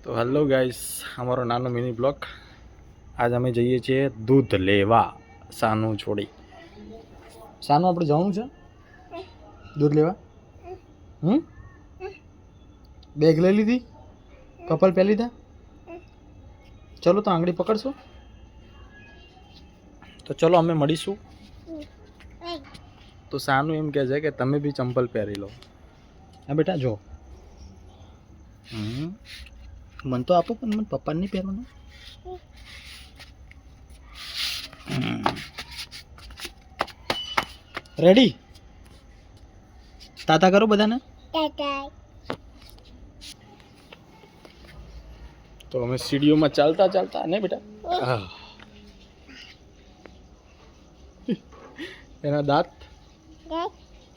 તો hello guys, અમારો નાનો મિની બ્લોગ. આજ અમે જઈએ છીએ દૂધ લેવા. સાનું છોડી સાનું આપણે જવાનું છે દૂધ લેવા. બેગ લઈ લીધી, કપલ પહેરી લીધા. ચલો તો આંગળી પકડશો તો ચલો અમે મળીશું. તો સાનું એમ કહે છે કે તમે બી ચંપલ પહેરી લો. હા બેટા જો, મને તો આપો પણ મને પપ્પાને નહીં પહેરવાનું. રેડી? તાતા કરો બધાને. તો અમે સીડીઓમાં ચાલતા ચાલતા ને બેટા, એના દાંત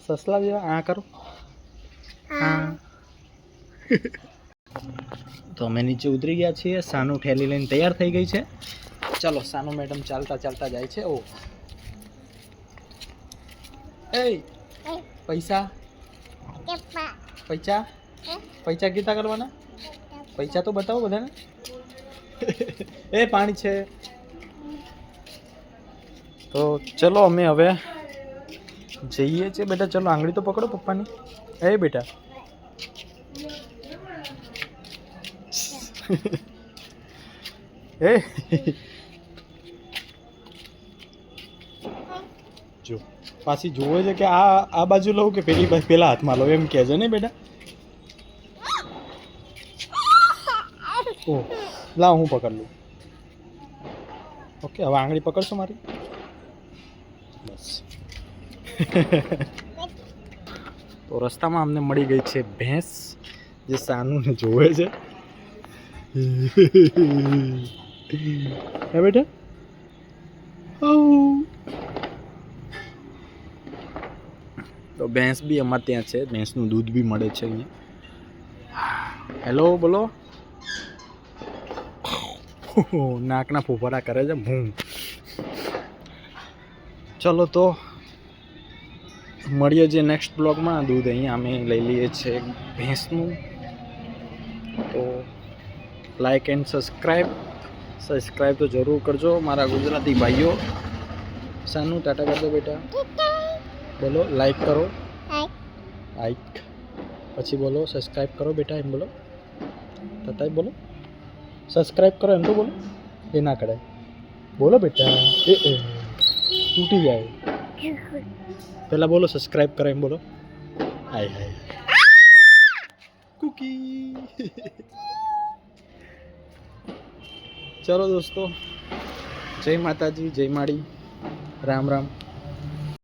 સસલા જેવા. આ કરો. હા. તો અમે નીચે ઉતરી ગયા છીએ. સાનું ઠેલી લઈને તૈયાર થઈ ગઈ છે. ચલો, સાનું મેડમ ચાલતા ચાલતા જાય છે. ઓ એ પૈસા પૈસા પૈસા કીધા કરવાના. પૈસા તો બતાવો બધાને. એ પાણી છે. તો ચલો અમે હવે જઈએ છીએ બેટા. ચલો આંગળી તો પકડો પપ્પાની. એ બેટા એ જો પાછી જોવે છે કે આ બાજુ લઉં કે પેલા હાથમાં લઉં, એમ કહે છે ને બેટા. ઓ લાવ હું પકડ લઉં. ઓકે, હવે આંગળી પકડશો મારી. બસ. તો રસ્તામાં અમને મળી ગઈ છે ભેંસ, જે સાનુને જોવે છે. હે બેટા. તો ભેંસ બી અમારે ત્યાં છે. ભેંસનું દૂધ બી મળે છે અહીંયા. હેલો બોલો. નાકના ફોફરા કરે છે. ચલો તો મળીએ જે નેક્સ્ટ બ્લોગમાં. દૂધ અહીંયા અમે લઈ લઈએ છીએ ભેંસનું. તો લાઈક એન્ડ સબસ્ક્રાઈબ તો જરૂર કરજો મારા ગુજરાતી ભાઈઓ. સાનું ટાટા કરજો બેટા. બોલો લાઈક કરો. લાઈક પછી બોલો સબસ્ક્રાઈબ કરો બેટા. એમ બોલો તાતા. બોલો સબસ્ક્રાઈબ કરો એમ તો બોલો. એ ના કરાય. બોલો બેટા. એ તૂટી જાય. પહેલાં બોલો સબસ્ક્રાઈબ કરો એમ બોલો. હાય હાય કુકી. ચલો દોસ્તો, જય માતાજી, જય માડી, રામ રામ.